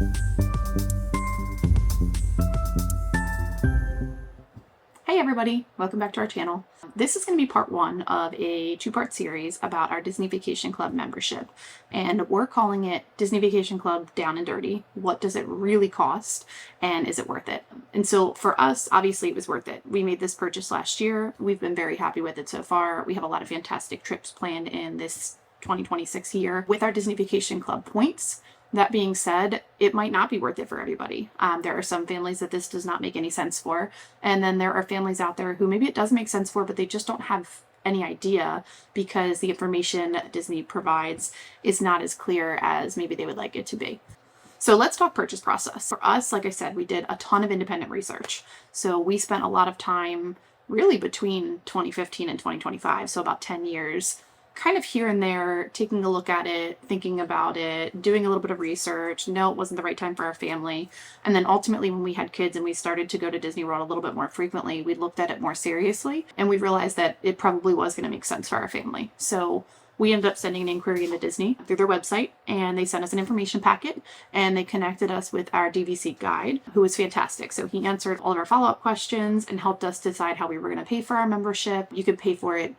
Hey everybody, welcome back to our channel. This is going to be part one of a two-part series about our Disney Vacation Club membership, and we're calling it Disney Vacation Club Down and Dirty. What does it really cost, and is it worth it? And so for us, obviously it was worth it. We made this purchase last year. We've been very happy with it so far. We have a lot of fantastic trips planned in this 2026 year with our Disney Vacation Club points. That being said, it might not be worth it for everybody. There are some families that this does not make any sense for. And then there are families out there who maybe it does make sense for, but they just don't have any idea because the information Disney provides is not as clear as maybe they would like it to be. So let's talk purchase process. For us, like I said, we did a ton of independent research. So we spent a lot of time really between 2015 and 2025, so about 10 years, kind of here and there, taking a look at it, thinking about it, doing a little bit of research. No, it wasn't the right time for our family. And then ultimately when we had kids and we started to go to Disney World a little bit more frequently, we looked at it more seriously and we realized that it probably was going to make sense for our family. So we ended up sending an inquiry into Disney through their website, and they sent us an information packet and they connected us with our DVC guide, who was fantastic. So he answered all of our follow-up questions and helped us decide how we were going to pay for our membership. You could pay for it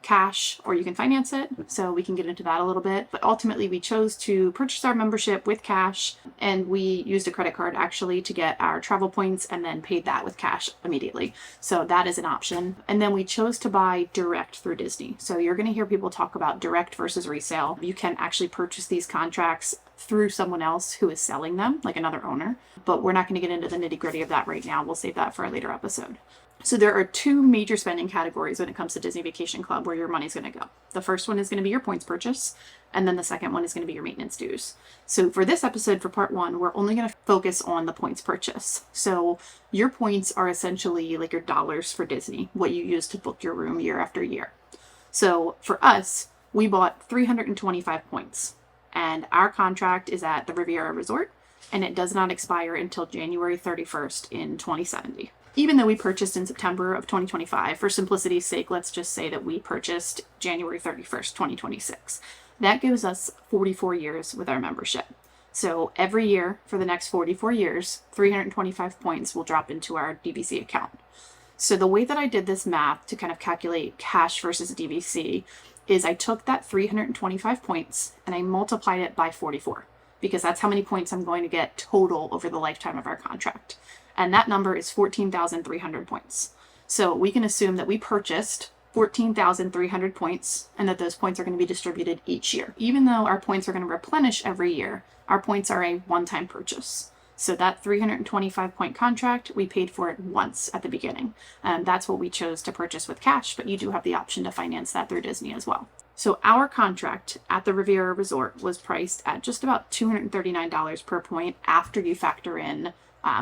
cash or you can finance it, so we can get into that a little bit. But ultimately we chose to purchase our membership with cash, and we used a credit card actually to get our travel points and then paid that with cash immediately. So that is an option. And then we chose to buy direct through Disney. So you're going to hear people talk about direct versus resale. You can actually purchase these contracts through someone else who is selling them, like another owner, but we're not going to get into the nitty-gritty of that right now. We'll save that for a later episode. So there are two major spending categories when it comes to Disney Vacation Club where your money's going to go. The first one is going to be your points purchase, and then the second one is going to be your maintenance dues. So for this episode, for part one, we're only going to focus on the points purchase. So your points are essentially like your dollars for Disney, what you use to book your room year after year. So for us, we bought 325 points, and our contract is at the Riviera Resort, and it does not expire until January 31st in 2070. Even though we purchased in September of 2025, for simplicity's sake, let's just say that we purchased January 31st, 2026. That gives us 44 years with our membership. So every year for the next 44 years, 325 points will drop into our DVC account. So the way that I did this math to kind of calculate cash versus DVC is I took that 325 points and I multiplied it by 44, because that's how many points I'm going to get total over the lifetime of our contract. And that number is 14,300 points. So we can assume that we purchased 14,300 points and that those points are going to be distributed each year. Even though our points are going to replenish every year, our points are a one-time purchase. So that 325 point contract, we paid for it once at the beginning. And that's what we chose to purchase with cash, but you do have the option to finance that through Disney as well. So our contract at the Riviera Resort was priced at just about $239 per point after you factor in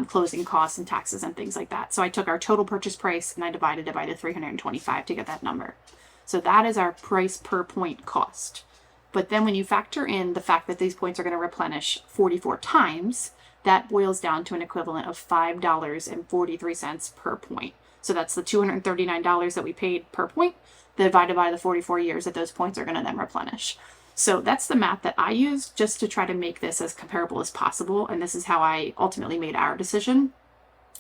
closing costs and taxes and things like that. So I took our total purchase price and I divided it by the 325 to get that number. So that is our price per point cost. But then when you factor in the fact that these points are going to replenish 44 times, that boils down to an equivalent of $5.43 per point. So that's the $239 that we paid per point divided by the 44 years that those points are going to then replenish. So that's the math that I used just to try to make this as comparable as possible. And this is how I ultimately made our decision.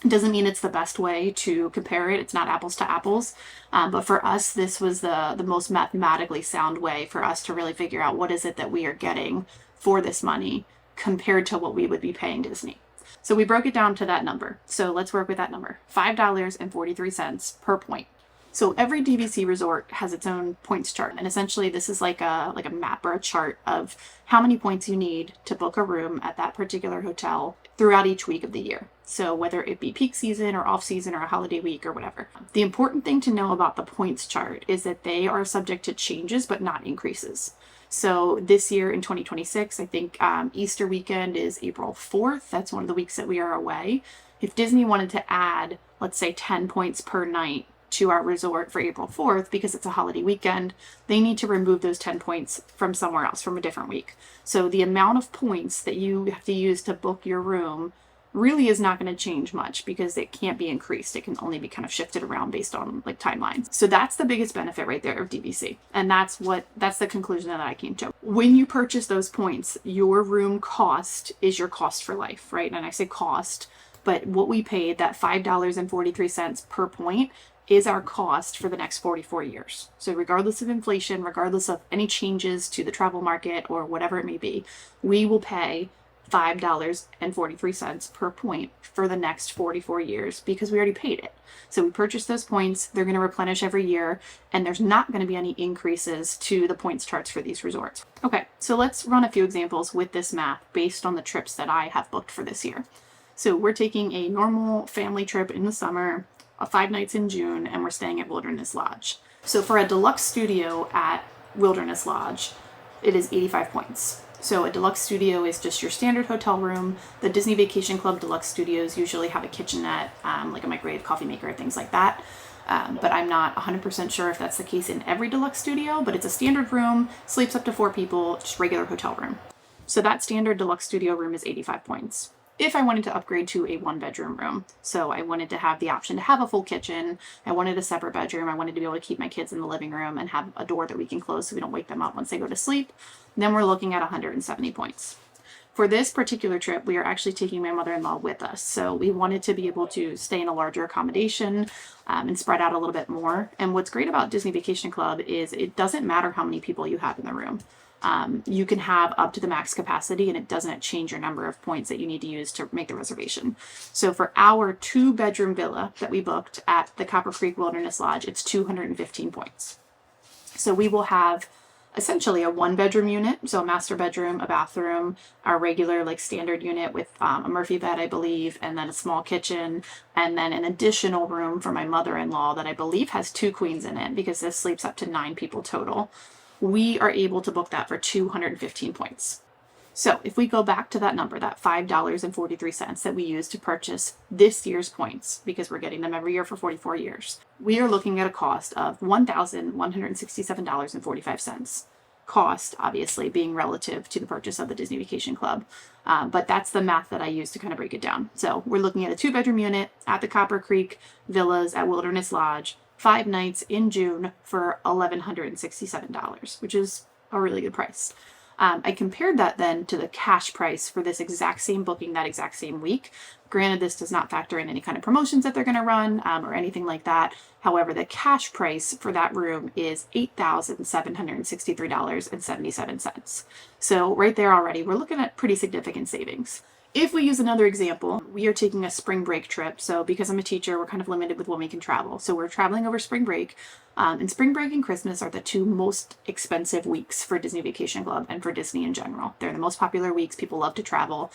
It doesn't mean it's the best way to compare it. It's not apples to apples. But for us, this was the most mathematically sound way for us to really figure out what is it that we are getting for this money compared to what we would be paying Disney. So we broke it down to that number. So let's work with that number, $5.43 per point. So every DVC resort has its own points chart. And essentially this is like a map or a chart of how many points you need to book a room at that particular hotel throughout each week of the year. So whether it be peak season or off season or a holiday week or whatever. The important thing to know about the points chart is that they are subject to changes, but not increases. So this year in 2026, I think Easter weekend is April 4th. That's one of the weeks that we are away. If Disney wanted to add, let's say 10 points per night to our resort for April 4th, because it's a holiday weekend, they need to remove those 10 points from somewhere else, from a different week. So the amount of points that you have to use to book your room really is not going to change much because it can't be increased. It can only be kind of shifted around based on like timelines. So that's the biggest benefit right there of DVC. And that's the conclusion that I came to. When you purchase those points, your room cost is your cost for life, right? And I say cost, but what we paid, that $5.43 per point, is our cost for the next 44 years. So regardless of inflation, regardless of any changes to the travel market or whatever it may be, we will pay $5.43 per point for the next 44 years because we already paid it. So we purchased those points, they're going to replenish every year, and there's not going to be any increases to the points charts for these resorts. Okay, so let's run a few examples with this math based on the trips that I have booked for this year. So we're taking a normal family trip in the summer, 5 nights in June, and we're staying at Wilderness Lodge. So for a deluxe studio at Wilderness Lodge, it is 85 points. So a deluxe studio is just your standard hotel room. The Disney Vacation Club deluxe studios usually have a kitchenette, like a microwave, coffee maker, things like that. But I'm not 100% sure if that's the case in every deluxe studio, but it's a standard room, sleeps up to 4 people, just regular hotel room. So that standard deluxe studio room is 85 points. If I wanted to upgrade to a 1-bedroom room, so I wanted to have the option to have a full kitchen, I wanted a separate bedroom, I wanted to be able to keep my kids in the living room and have a door that we can close so we don't wake them up once they go to sleep, then we're looking at 170 points. For this particular trip, we are actually taking my mother-in-law with us. So we wanted to be able to stay in a larger accommodation and spread out a little bit more. And what's great about Disney Vacation Club is it doesn't matter how many people you have in the room. You can have up to the max capacity and it doesn't change your number of points that you need to use to make the reservation. So for our 2-bedroom villa that we booked at the Copper Creek Wilderness Lodge, it's 215 points. So we will have essentially a 1-bedroom unit, so a master bedroom, a bathroom, our regular like standard unit with a Murphy bed, I believe, and then a small kitchen, and then an additional room for my mother-in-law that I believe has 2 queens in it because this sleeps up to 9 people total. We are able to book that for 215 points. So if we go back to that number, that $5.43 that we used to purchase this year's points, because we're getting them every year for 44 years, we are looking at a cost of $1,167.45. Cost, obviously, being relative to the purchase of the Disney Vacation Club. But that's the math that I use to kind of break it down. So we're looking at a 2-bedroom unit at the Copper Creek Villas at Wilderness Lodge, 5 nights in June for $1,167, which is a really good price. I compared that then to the cash price for this exact same booking that exact same week. Granted, this does not factor in any kind of promotions that they're going to run or anything like that. However, the cash price for that room is $8,763.77. So right there already, we're looking at pretty significant savings. If we use another example, we are taking a spring break trip. So because I'm a teacher, we're kind of limited with when we can travel. So we're traveling over spring break. And spring break and Christmas are the 2 most expensive weeks for Disney Vacation Club and for Disney in general. They're the most popular weeks. People love to travel,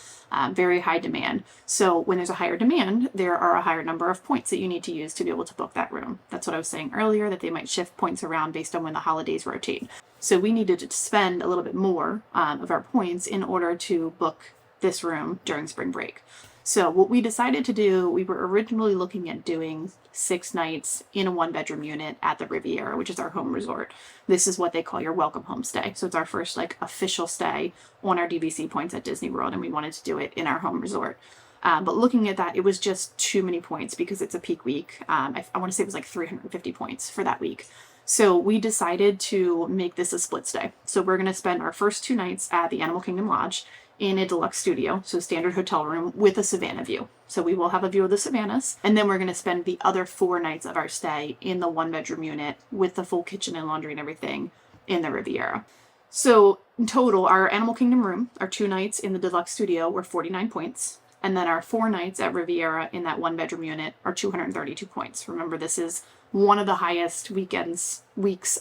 very high demand. So when there's a higher demand, there are a higher number of points that you need to use to be able to book that room. That's what I was saying earlier, that they might shift points around based on when the holidays rotate. So we needed to spend a little bit more of our points in order to book this room during spring break. So what we decided to do, we were originally looking at doing 6 nights in a 1-bedroom unit at the Riviera, which is our home resort. This is what they call your welcome home stay. So it's our first like official stay on our DVC points at Disney World, and we wanted to do it in our home resort. But looking at that, it was just too many points because it's a peak week. I want to say it was like 350 points for that week. So we decided to make this a split stay. So we're going to spend our first 2 nights at the Animal Kingdom Lodge in a deluxe studio, so standard hotel room with a Savannah view. So we will have a view of the Savannahs, and then we're going to spend the other 4 nights of our stay in the 1-bedroom unit with the full kitchen and laundry and everything in the Riviera. So in total, our Animal Kingdom room, our 2 nights in the deluxe studio were 49 points, and then our 4 nights at Riviera in that 1-bedroom unit are 232 points. Remember, this is one of the highest weeks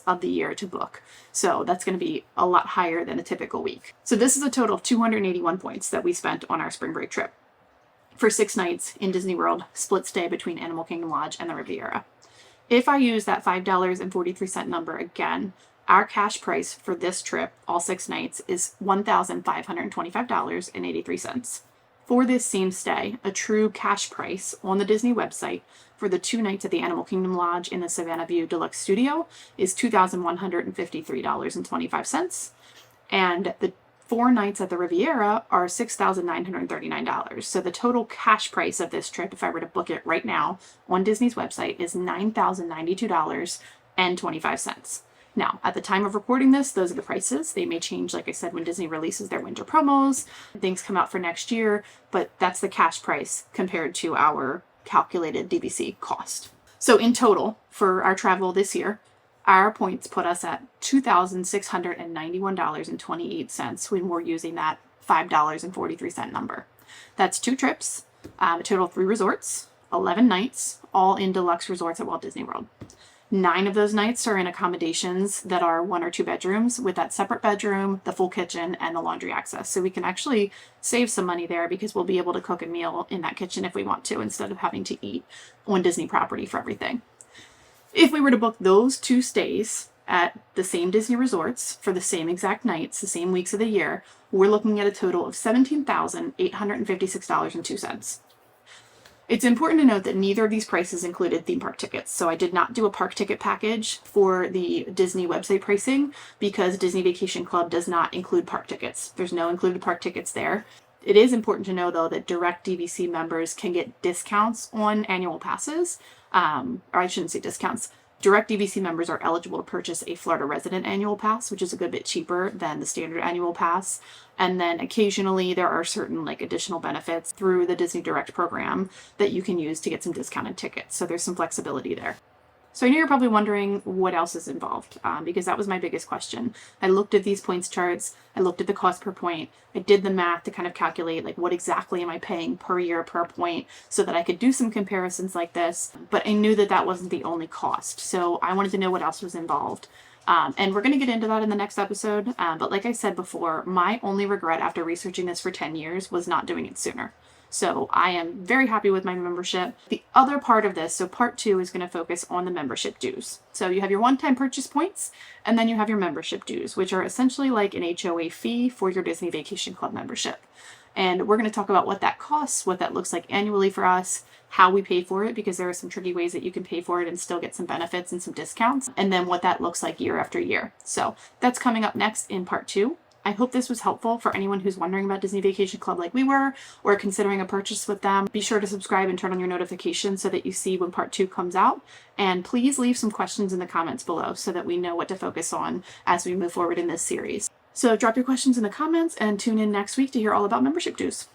of the year to book. So that's going to be a lot higher than a typical week. So this is a total of 281 points that we spent on our spring break trip for 6 nights in Disney World, split stay between Animal Kingdom Lodge and the Riviera. If I use that $5.43 number again, our cash price for this trip, all 6 nights, is $1,525.83. For this same stay, a true cash price on the Disney website for the 2 nights at the Animal Kingdom Lodge in the Savannah View Deluxe Studio is $2,153.25. And the 4 nights at the Riviera are $6,939. So the total cash price of this trip, if I were to book it right now on Disney's website, is $9,092.25. Now, at the time of recording this, those are the prices. They may change, like I said, when Disney releases their winter promos, things come out for next year, but that's the cash price compared to our calculated DVC cost. So in total, for our travel this year, our points put us at $2,691.28 when we're using that $5.43 number. That's 2 trips, a total of 3 resorts, 11 nights, all in deluxe resorts at Walt Disney World. 9 of those nights are in accommodations that are 1 or 2 bedrooms with that separate bedroom, the full kitchen, and the laundry access. So we can actually save some money there because we'll be able to cook a meal in that kitchen if we want to, instead of having to eat on Disney property for everything. If we were to book those 2 stays at the same Disney resorts for the same exact nights, the same weeks of the year, we're looking at a total of $17,856.02. It's important to note that neither of these prices included theme park tickets. So I did not do a park ticket package for the Disney website pricing because Disney Vacation Club does not include park tickets. There's no included park tickets there. It is important to know, though, that direct DVC members can get discounts on annual passes. Or I shouldn't say discounts. Direct DVC members are eligible to purchase a Florida resident annual pass, which is a good bit cheaper than the standard annual pass. And then occasionally there are certain additional benefits through the Disney Direct program that you can use to get some discounted tickets. So there's some flexibility there. So I know you're probably wondering what else is involved, because that was my biggest question. I looked at these points charts. I looked at the cost per point. I did the math to kind of calculate what exactly am I paying per year per point so that I could do some comparisons like this. But I knew that that wasn't the only cost. So I wanted to know what else was involved. And we're going to get into that in the next episode. But like I said before, my only regret after researching this for 10 years was not doing it sooner. So I am very happy with my membership. The other part of this, so part 2 is going to focus on the membership dues. So you have your one-time purchase points, and then you have your membership dues, which are essentially like an HOA fee for your Disney Vacation Club membership. And we're going to talk about what that costs, what that looks like annually for us, how we pay for it, because there are some tricky ways that you can pay for it and still get some benefits and some discounts, and then what that looks like year after year. So that's coming up next in part 2. I hope this was helpful for anyone who's wondering about Disney Vacation Club like we were, or considering a purchase with them. Be sure to subscribe and turn on your notifications so that you see when part 2 comes out. And please leave some questions in the comments below so that we know what to focus on as we move forward in this series. So drop your questions in the comments and tune in next week to hear all about membership dues.